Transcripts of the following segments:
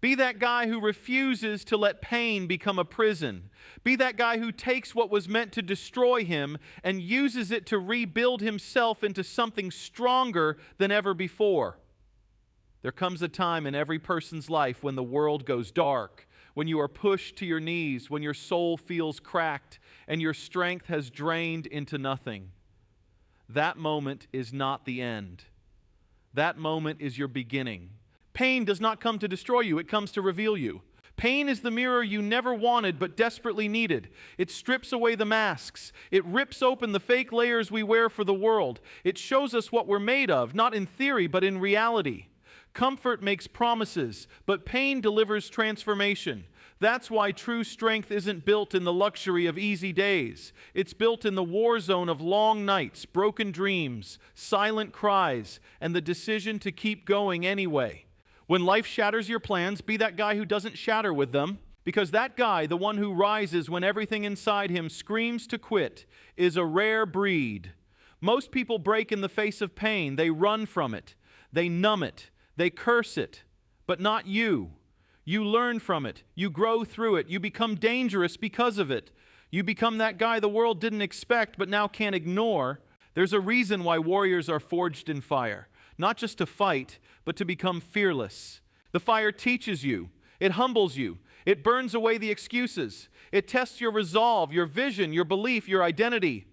Be that guy who refuses to let pain become a prison. Be that guy who takes what was meant to destroy him and uses it to rebuild himself into something stronger than ever before. There comes a time in every person's life when the world goes dark, when you are pushed to your knees, when your soul feels cracked and your strength has drained into nothing. That moment is not the end. That moment is your beginning. Pain does not come to destroy you, it comes to reveal you. Pain is the mirror you never wanted but desperately needed. It strips away the masks. It rips open the fake layers we wear for the world. It shows us what we're made of, not in theory but in reality. Comfort makes promises, but pain delivers transformation. That's why true strength isn't built in the luxury of easy days. It's built in the war zone of long nights, broken dreams, silent cries, and the decision to keep going anyway. When life shatters your plans, be that guy who doesn't shatter with them, because that guy, the one who rises when everything inside him screams to quit, is a rare breed. Most people break in the face of pain. They run from it. They numb it. They curse it. But not you. You learn from it. You grow through it. You become dangerous because of it. You become that guy the world didn't expect but now can't ignore. There's a reason why warriors are forged in fire. Not just to fight, but to become fearless. The fire teaches you. It humbles you. It burns away the excuses. It tests your resolve, your vision, your belief, your identity.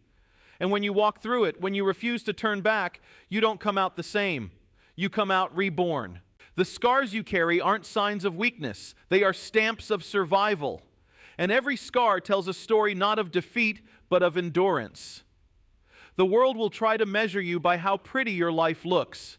And when you walk through it, when you refuse to turn back, you don't come out the same. You come out reborn. The scars you carry aren't signs of weakness. They are stamps of survival. And every scar tells a story not of defeat, but of endurance. The world will try to measure you by how pretty your life looks.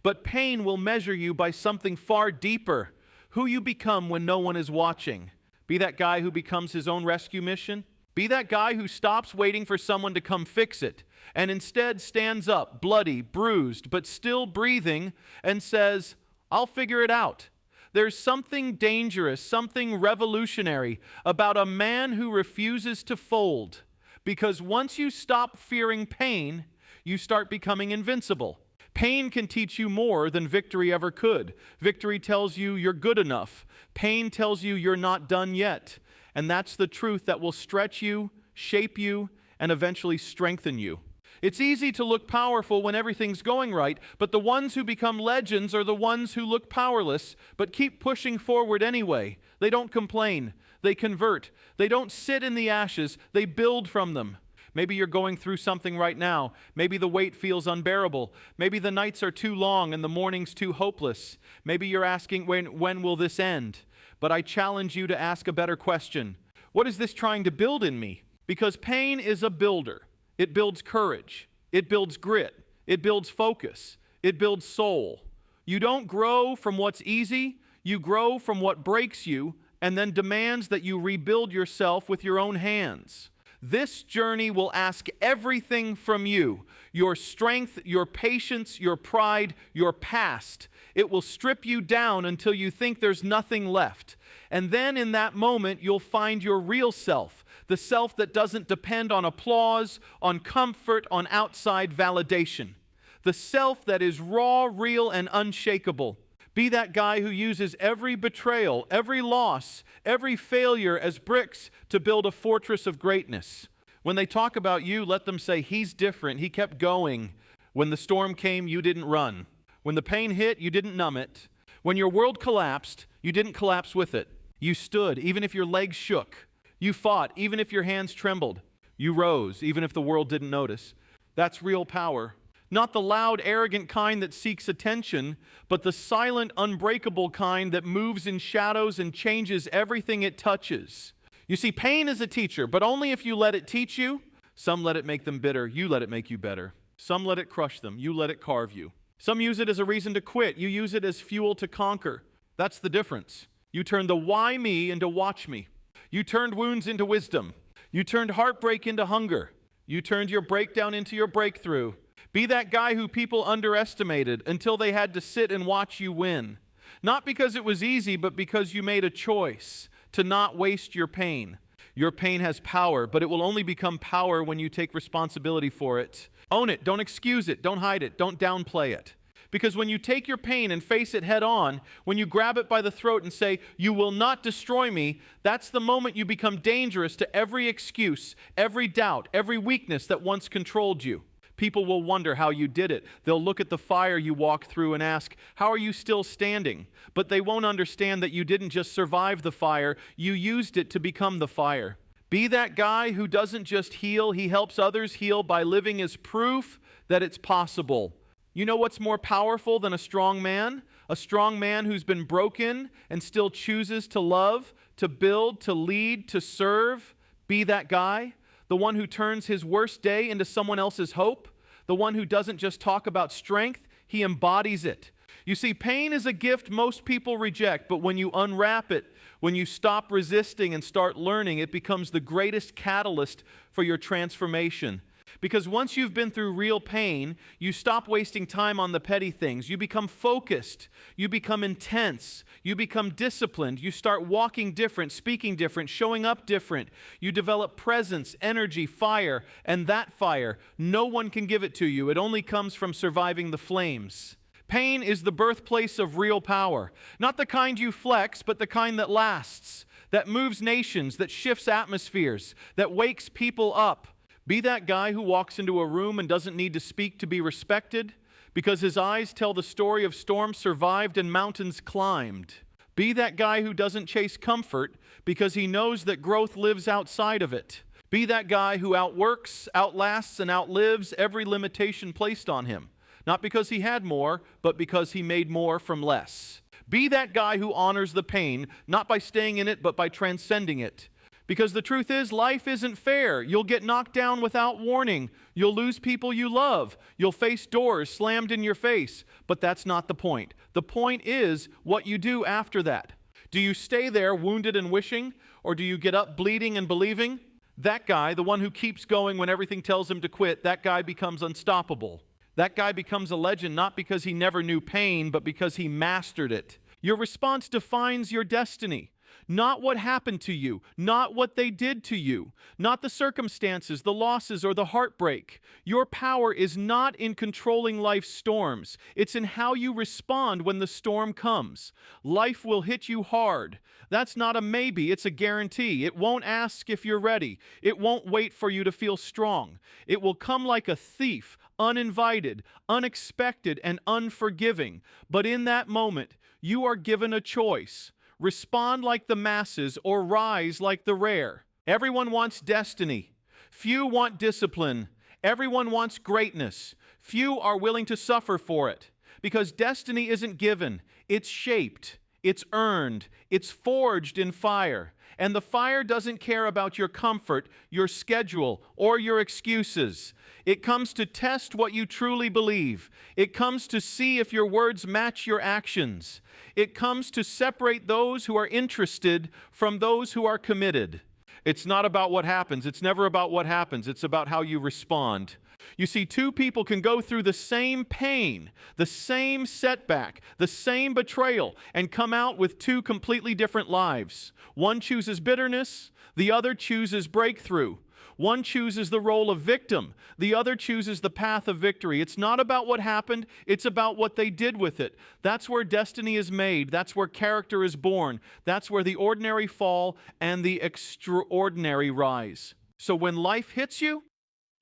But pain will measure you by something far deeper, who you become when no one is watching. Be that guy who becomes his own rescue mission. Be that guy who stops waiting for someone to come fix it and instead stands up, bloody, bruised, but still breathing, and says, I'll figure it out. There's something dangerous, something revolutionary about a man who refuses to fold. Because once you stop fearing pain, you start becoming invincible. Pain can teach you more than victory ever could. Victory tells you you're good enough. Pain tells you you're not done yet. And that's the truth that will stretch you, shape you, and eventually strengthen you. It's easy to look powerful when everything's going right, but the ones who become legends are the ones who look powerless, but keep pushing forward anyway. They don't complain. They convert. They don't sit in the ashes. They build from them. Maybe you're going through something right now. Maybe the weight feels unbearable. Maybe the nights are too long and the mornings too hopeless. Maybe you're asking, when will this end? But I challenge you to ask a better question. What is this trying to build in me? Because pain is a builder. It builds courage. It builds grit. It builds focus. It builds soul. You don't grow from what's easy. You grow from what breaks you and then demands that you rebuild yourself with your own hands. This journey will ask everything from you: your strength, your patience, your pride, your past. It will strip you down until you think there's nothing left. And then in that moment, you'll find your real self, the self that doesn't depend on applause, on comfort, on outside validation. The self that is raw, real, and unshakable. Be that guy who uses every betrayal, every loss, every failure as bricks to build a fortress of greatness. When they talk about you, let them say, he's different, he kept going. When the storm came, you didn't run. When the pain hit, you didn't numb it. When your world collapsed, you didn't collapse with it. You stood, even if your legs shook. You fought, even if your hands trembled. You rose, even if the world didn't notice. That's real power. Not the loud, arrogant kind that seeks attention, but the silent, unbreakable kind that moves in shadows and changes everything it touches. You see, pain is a teacher, but only if you let it teach you. Some let it make them bitter. You let it make you better. Some let it crush them. You let it carve you. Some use it as a reason to quit. You use it as fuel to conquer. That's the difference. You turned the why me into watch me. You turned wounds into wisdom. You turned heartbreak into hunger. You turned your breakdown into your breakthrough. Be that guy who people underestimated until they had to sit and watch you win. Not because it was easy, but because you made a choice to not waste your pain. Your pain has power, but it will only become power when you take responsibility for it. Own it. Don't excuse it. Don't hide it. Don't downplay it. Because when you take your pain and face it head on, when you grab it by the throat and say, "You will not destroy me," that's the moment you become dangerous to every excuse, every doubt, every weakness that once controlled you. People will wonder how you did it. They'll look at the fire you walked through and ask, "How are you still standing?" But they won't understand that you didn't just survive the fire, you used it to become the fire. Be that guy who doesn't just heal, he helps others heal by living as proof that it's possible. You know what's more powerful than a strong man? A strong man who's been broken and still chooses to love, to build, to lead, to serve. Be that guy. The one who turns his worst day into someone else's hope. The one who doesn't just talk about strength, he embodies it. You see, pain is a gift most people reject, but when you unwrap it, when you stop resisting and start learning, it becomes the greatest catalyst for your transformation. Because once you've been through real pain, you stop wasting time on the petty things. You become focused. You become intense. You become disciplined. You start walking different, speaking different, showing up different. You develop presence, energy, fire, and that fire, no one can give it to you. It only comes from surviving the flames. Pain is the birthplace of real power. Not the kind you flex, but the kind that lasts, that moves nations, that shifts atmospheres, that wakes people up. Be that guy who walks into a room and doesn't need to speak to be respected because his eyes tell the story of storms survived and mountains climbed. Be that guy who doesn't chase comfort because he knows that growth lives outside of it. Be that guy who outworks, outlasts, and outlives every limitation placed on him. Not because he had more, but because he made more from less. Be that guy who honors the pain, not by staying in it, but by transcending it. Because the truth is, life isn't fair. You'll get knocked down without warning. You'll lose people you love. You'll face doors slammed in your face. But that's not the point. The point is what you do after that. Do you stay there wounded and wishing, or do you get up bleeding and believing? That guy, the one who keeps going when everything tells him to quit, that guy becomes unstoppable. That guy becomes a legend not because he never knew pain, but because he mastered it. Your response defines your destiny. Not what happened to you, not what they did to you, not the circumstances, the losses, or the heartbreak. Your power is not in controlling life's storms. It's in how you respond when the storm comes. Life will hit you hard. That's not a maybe, it's a guarantee. It won't ask if you're ready. It won't wait for you to feel strong. It will come like a thief, uninvited, unexpected, and unforgiving. But in that moment, you are given a choice. Respond like the masses or rise like the rare. Everyone wants destiny. Few want discipline. Everyone wants greatness. Few are willing to suffer for it. Because destiny isn't given. It's shaped. It's earned. It's forged in fire. And the fire doesn't care about your comfort, your schedule, or your excuses. It comes to test what you truly believe. It comes to see if your words match your actions. It comes to separate those who are interested from those who are committed. It's not about what happens. It's never about what happens. It's about how you respond. You see, two people can go through the same pain, the same setback, the same betrayal, and come out with two completely different lives. One chooses bitterness, the other chooses breakthrough. One chooses the role of victim, the other chooses the path of victory. It's not about what happened, it's about what they did with it. That's where destiny is made, that's where character is born, that's where the ordinary fall and the extraordinary rise. So when life hits you,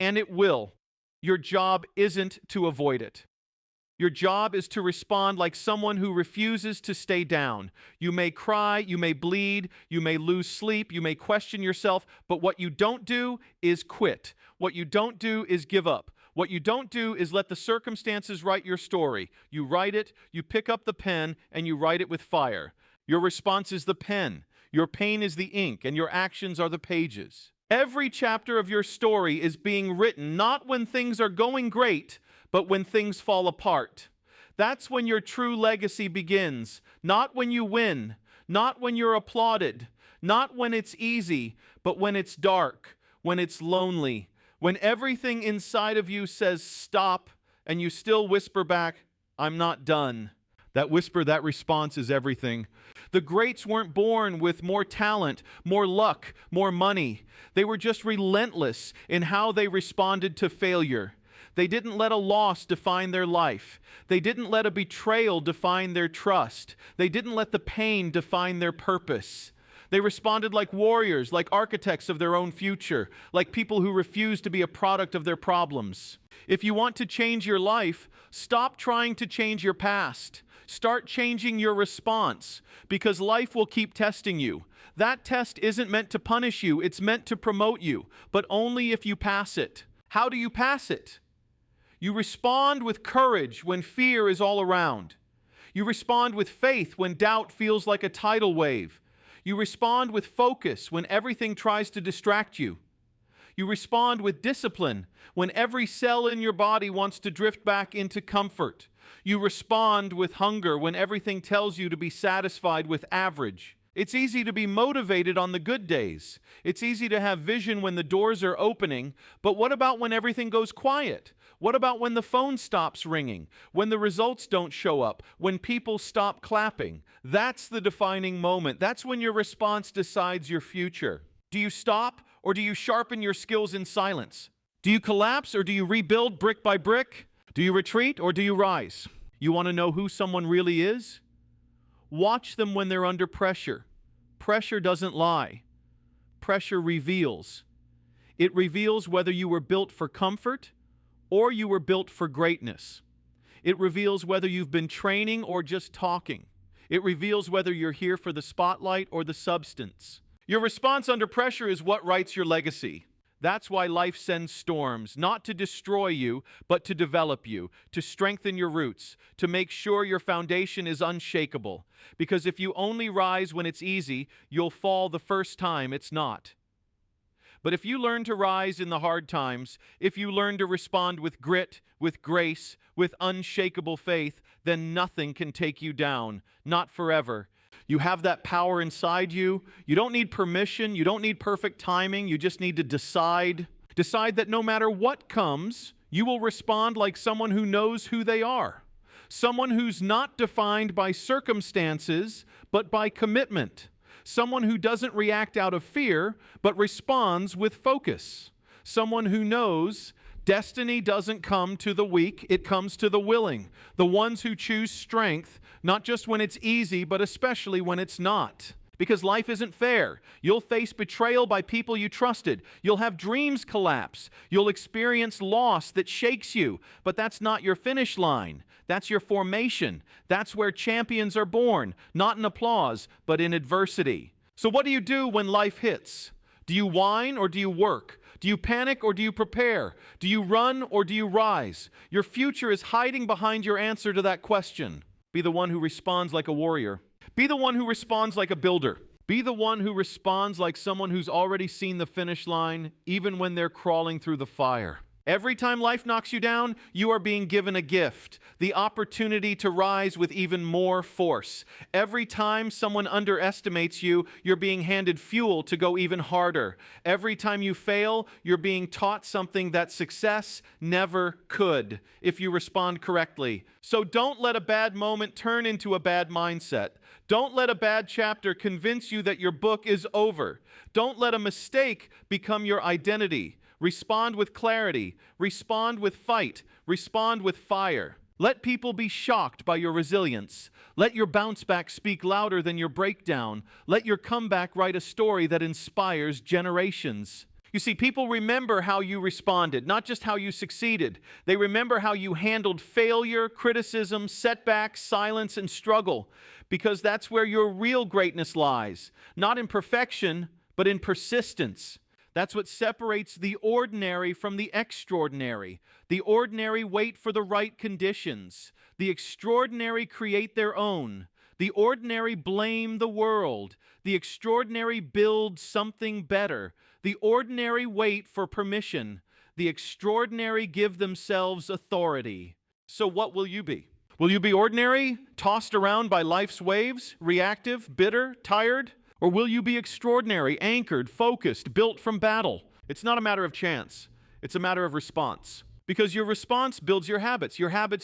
and it will, your job isn't to avoid it. Your job is to respond like someone who refuses to stay down. You may cry, you may bleed, you may lose sleep, you may question yourself, but what you don't do is quit. What you don't do is give up. What you don't do is let the circumstances write your story. You write it, you pick up the pen, and you write it with fire. Your response is the pen. Your pain is the ink, and your actions are the pages. Every chapter of your story is being written not when things are going great, but when things fall apart. That's when your true legacy begins. Not when you win, not when you're applauded, not when it's easy, but when it's dark, when it's lonely, when everything inside of you says stop, and you still whisper back, I'm not done. That whisper, that response is everything. The greats weren't born with more talent, more luck, more money. They were just relentless in how they responded to failure. They didn't let a loss define their life. They didn't let a betrayal define their trust. They didn't let the pain define their purpose. They responded like warriors, like architects of their own future, like people who refuse to be a product of their problems. If you want to change your life, stop trying to change your past. Start changing your response, because life will keep testing you. That test isn't meant to punish you, it's meant to promote you, but only if you pass it. How do you pass it? You respond with courage when fear is all around. You respond with faith when doubt feels like a tidal wave. You respond with focus when everything tries to distract you. You respond with discipline when every cell in your body wants to drift back into comfort. You respond with hunger when everything tells you to be satisfied with average. It's easy to be motivated on the good days. It's easy to have vision when the doors are opening, but what about when everything goes quiet? What about when the phone stops ringing? When the results don't show up? When people stop clapping? That's the defining moment. That's when your response decides your future. Do you stop, or do you sharpen your skills in silence? Do you collapse, or do you rebuild brick by brick? Do you retreat, or do you rise? You want to know who someone really is? Watch them when they're under pressure. Pressure doesn't lie. Pressure reveals. It reveals whether you were built for comfort or you were built for greatness. It reveals whether you've been training or just talking. It reveals whether you're here for the spotlight or the substance. Your response under pressure is what writes your legacy. That's why life sends storms, not to destroy you, but to develop you, to strengthen your roots, to make sure your foundation is unshakable. Because if you only rise when it's easy, you'll fall the first time it's not. But if you learn to rise in the hard times, if you learn to respond with grit, with grace, with unshakable faith, then nothing can take you down, not forever. You have that power inside you. You don't need permission. You don't need perfect timing. You just need to decide. Decide that no matter what comes, you will respond like someone who knows who they are. Someone who's not defined by circumstances, but by commitment. Someone who doesn't react out of fear, but responds with focus. Someone who knows destiny doesn't come to the weak, it comes to the willing. The ones who choose strength, not just when it's easy, but especially when it's not. Because life isn't fair. You'll face betrayal by people you trusted. You'll have dreams collapse. You'll experience loss that shakes you. But that's not your finish line. That's your formation. That's where champions are born, not in applause, but in adversity. So what do you do when life hits? Do you whine or do you work? Do you panic or do you prepare? Do you run or do you rise? Your future is hiding behind your answer to that question. Be the one who responds like a warrior. Be the one who responds like a builder. Be the one who responds like someone who's already seen the finish line, even when they're crawling through the fire. Every time life knocks you down, you are being given a gift, the opportunity to rise with even more force. Every time someone underestimates you, you're being handed fuel to go even harder. Every time you fail, you're being taught something that success never could, if you respond correctly. So don't let a bad moment turn into a bad mindset. Don't let a bad chapter convince you that your book is over. Don't let a mistake become your identity. Respond with clarity. Respond with fight. Respond with fire. Let people be shocked by your resilience. Let your bounce back speak louder than your breakdown. Let your comeback write a story that inspires generations. You see, people remember how you responded, not just how you succeeded. They remember how you handled failure, criticism, setbacks, silence, and struggle, because that's where your real greatness lies. Not in perfection, but in persistence. That's what separates the ordinary from the extraordinary. The ordinary wait for the right conditions. The extraordinary create their own. The ordinary blame the world. The extraordinary build something better. The ordinary wait for permission. The extraordinary give themselves authority. So what will you be? Will you be ordinary, tossed around by life's waves, reactive, bitter, tired? Or will you be extraordinary, anchored, focused, built from battle? It's not a matter of chance. It's a matter of response. Because your response builds your habits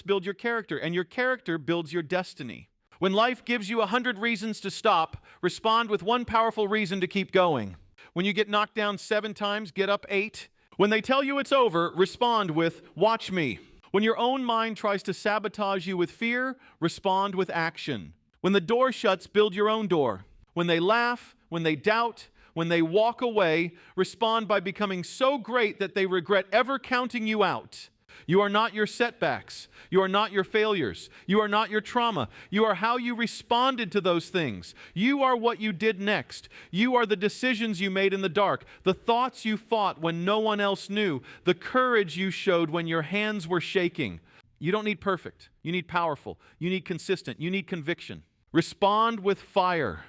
build your character, and your character builds your destiny. When life gives you 100 reasons to stop, respond with one powerful reason to keep going. When you get knocked down 7 times, get up 8. When they tell you it's over, respond with, "Watch me." When your own mind tries to sabotage you with fear, respond with action. When the door shuts, build your own door. When they laugh, when they doubt, when they walk away, respond by becoming so great that they regret ever counting you out. You are not your setbacks. You are not your failures. You are not your trauma. You are how you responded to those things. You are what you did next. You are the decisions you made in the dark, the thoughts you fought when no one else knew, the courage you showed when your hands were shaking. You don't need perfect. You need powerful. You need consistent. You need conviction. Respond with fire.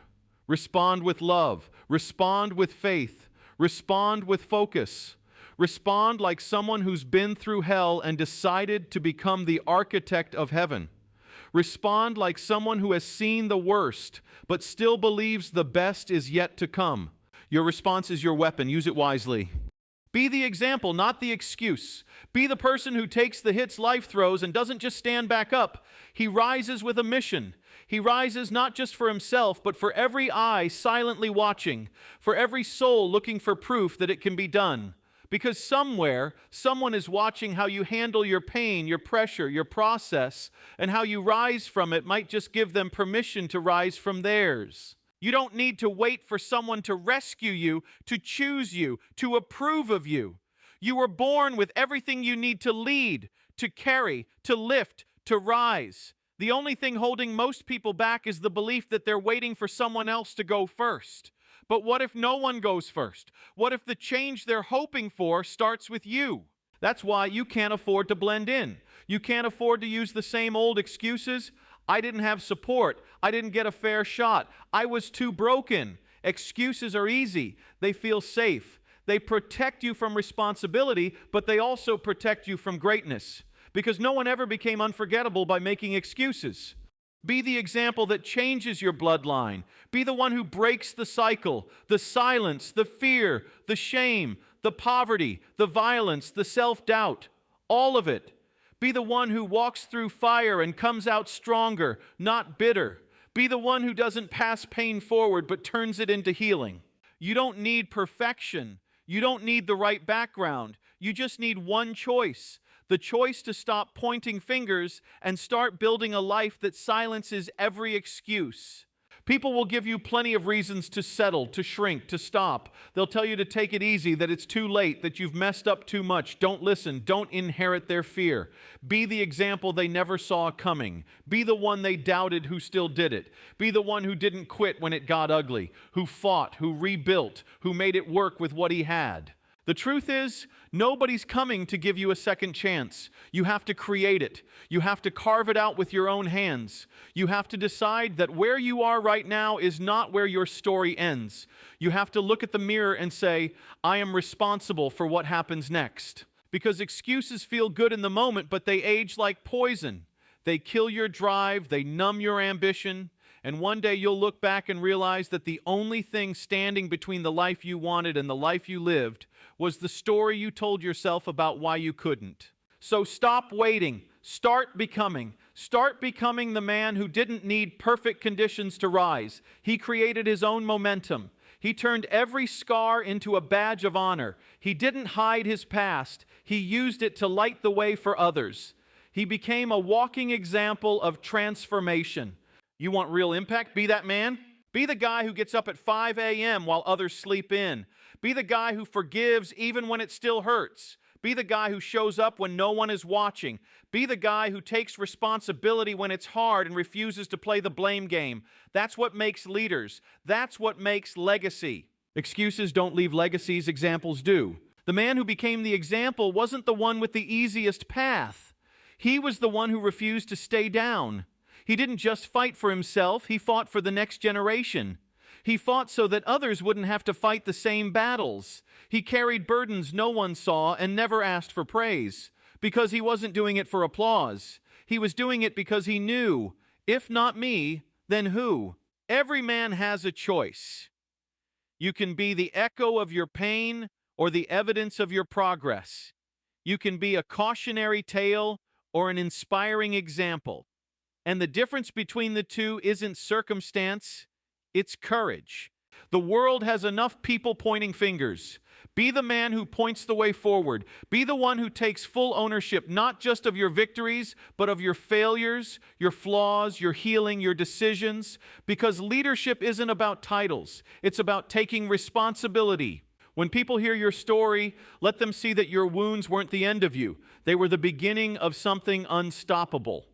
Respond with love. Respond with faith. Respond with focus. Respond like someone who's been through hell and decided to become the architect of heaven. Respond like someone who has seen the worst, but still believes the best is yet to come. Your response is your weapon. Use it wisely. Be the example, not the excuse. Be the person who takes the hits life throws and doesn't just stand back up. He rises with a mission. He rises not just for himself, but for every eye silently watching, for every soul looking for proof that it can be done. Because somewhere, someone is watching how you handle your pain, your pressure, your process, and how you rise from it might just give them permission to rise from theirs. You don't need to wait for someone to rescue you, to choose you, to approve of you. You were born with everything you need to lead, to carry, to lift, to rise. The only thing holding most people back is the belief that they're waiting for someone else to go first. But what if no one goes first? What if the change they're hoping for starts with you? That's why you can't afford to blend in. You can't afford to use the same old excuses. I didn't have support. I didn't get a fair shot. I was too broken. Excuses are easy. They feel safe. They protect you from responsibility, but they also protect you from greatness. Because no one ever became unforgettable by making excuses. Be the example that changes your bloodline. Be the one who breaks the cycle, the silence, the fear, the shame, the poverty, the violence, the self-doubt, all of it. Be the one who walks through fire and comes out stronger, not bitter. Be the one who doesn't pass pain forward but turns it into healing. You don't need perfection. You don't need the right background. You just need one choice. The choice to stop pointing fingers and start building a life that silences every excuse. People will give you plenty of reasons to settle, to shrink, to stop. They'll tell you to take it easy, that it's too late, that you've messed up too much. Don't listen. Don't inherit their fear. Be the example they never saw coming. Be the one they doubted who still did it. Be the one who didn't quit when it got ugly, who fought, who rebuilt, who made it work with what he had. The truth is, nobody's coming to give you a second chance. You have to create it. You have to carve it out with your own hands. You have to decide that where you are right now is not where your story ends. You have to look at the mirror and say, I am responsible for what happens next. Because excuses feel good in the moment, but they age like poison. They kill your drive, they numb your ambition, and one day you'll look back and realize that the only thing standing between the life you wanted and the life you lived was the story you told yourself about why you couldn't. So stop waiting. Start becoming. Start becoming the man who didn't need perfect conditions to rise. He created his own momentum. He turned every scar into a badge of honor. He didn't hide his past. He used it to light the way for others. He became a walking example of transformation. You want real impact? Be that man. Be the guy who gets up at 5 a.m. while others sleep in. Be the guy who forgives even when it still hurts. Be the guy who shows up when no one is watching. Be the guy who takes responsibility when it's hard and refuses to play the blame game. That's what makes leaders. That's what makes legacy. Excuses don't leave legacies, examples do. The man who became the example wasn't the one with the easiest path. He was the one who refused to stay down. He didn't just fight for himself, he fought for the next generation. He fought so that others wouldn't have to fight the same battles. He carried burdens no one saw and never asked for praise, because he wasn't doing it for applause. He was doing it because he knew, if not me, then who? Every man has a choice. You can be the echo of your pain or the evidence of your progress. You can be a cautionary tale or an inspiring example. And the difference between the two isn't circumstance, it's courage. The world has enough people pointing fingers. Be the man who points the way forward. Be the one who takes full ownership, not just of your victories, but of your failures, your flaws, your healing, your decisions. Because leadership isn't about titles. It's about taking responsibility. When people hear your story, let them see that your wounds weren't the end of you. They were the beginning of something unstoppable.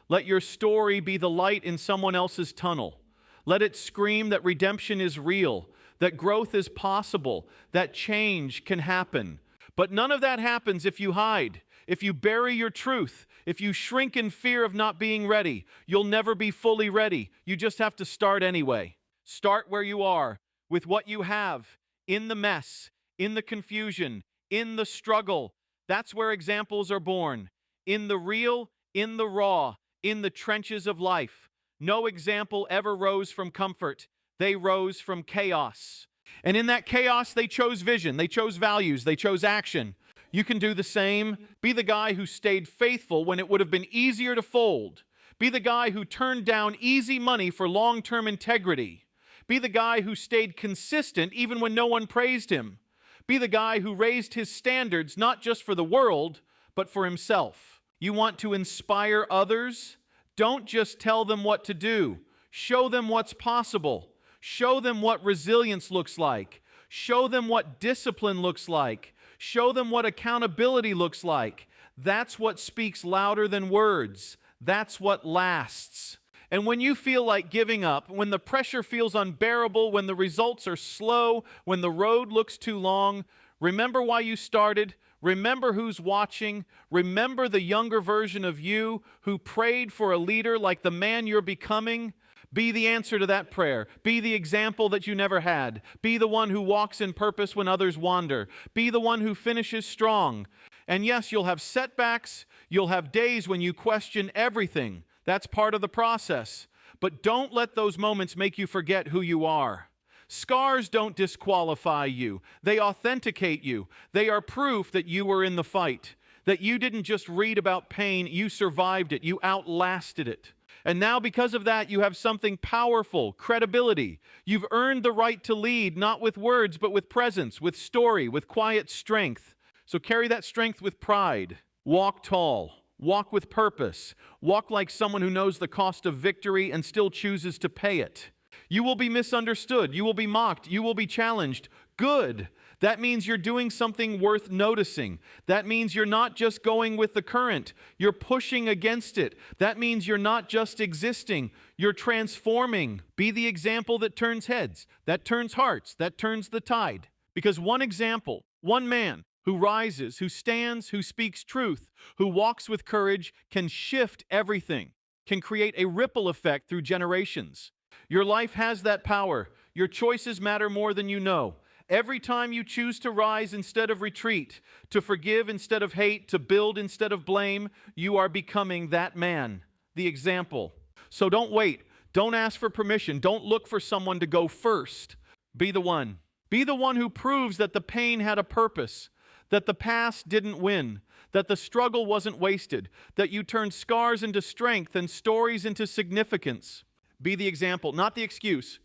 Let your story be the light in someone else's tunnel. Let it scream that redemption is real, that growth is possible, that change can happen. But none of that happens if you hide, if you bury your truth, if you shrink in fear of not being ready. You'll never be fully ready. You just have to start anyway. Start where you are, with what you have, in the mess, in the confusion, in the struggle. That's where examples are born. In the real, in the raw, in the trenches of life. No example ever rose from comfort. They rose from chaos. And in that chaos, they chose vision, they chose values, they chose action. You can do the same. Be the guy who stayed faithful when it would have been easier to fold. Be the guy who turned down easy money for long-term integrity. Be the guy who stayed consistent even when no one praised him. Be the guy who raised his standards not just for the world, but for himself. You want to inspire others? Don't just tell them what to do. Show them what's possible. Show them what resilience looks like. Show them what discipline looks like. Show them what accountability looks like. That's what speaks louder than words. That's what lasts. And when you feel like giving up, when the pressure feels unbearable, when the results are slow, when the road looks too long, remember why you started. Remember who's watching. Remember the younger version of you who prayed for a leader like the man you're becoming. Be the answer to that prayer. Be the example that you never had. Be the one who walks in purpose when others wander. Be the one who finishes strong. And yes, you'll have setbacks. You'll have days when you question everything. That's part of the process. But don't let those moments make you forget who you are. Scars don't disqualify you. They authenticate you. They are proof that you were in the fight, that you didn't just read about pain, you survived it, you outlasted it. And now because of that, you have something powerful, credibility. You've earned the right to lead, not with words, but with presence, with story, with quiet strength. So carry that strength with pride. Walk tall. Walk with purpose. Walk like someone who knows the cost of victory and still chooses to pay it. You will be misunderstood. You will be mocked. You will be challenged. Good. That means you're doing something worth noticing. That means you're not just going with the current. You're pushing against it. That means you're not just existing. You're transforming. Be the example that turns heads, that turns hearts, that turns the tide. Because one example, one man who rises, who stands, who speaks truth, who walks with courage, can shift everything, can create a ripple effect through generations. Your life has that power. Your choices matter more than you know. Every time you choose to rise instead of retreat, to forgive instead of hate, to build instead of blame, you are becoming that man, the example. So don't wait. Don't ask for permission. Don't look for someone to go first. Be the one. Be the one who proves that the pain had a purpose, that the past didn't win, that the struggle wasn't wasted, that you turned scars into strength and stories into significance. Be the example, not the excuse.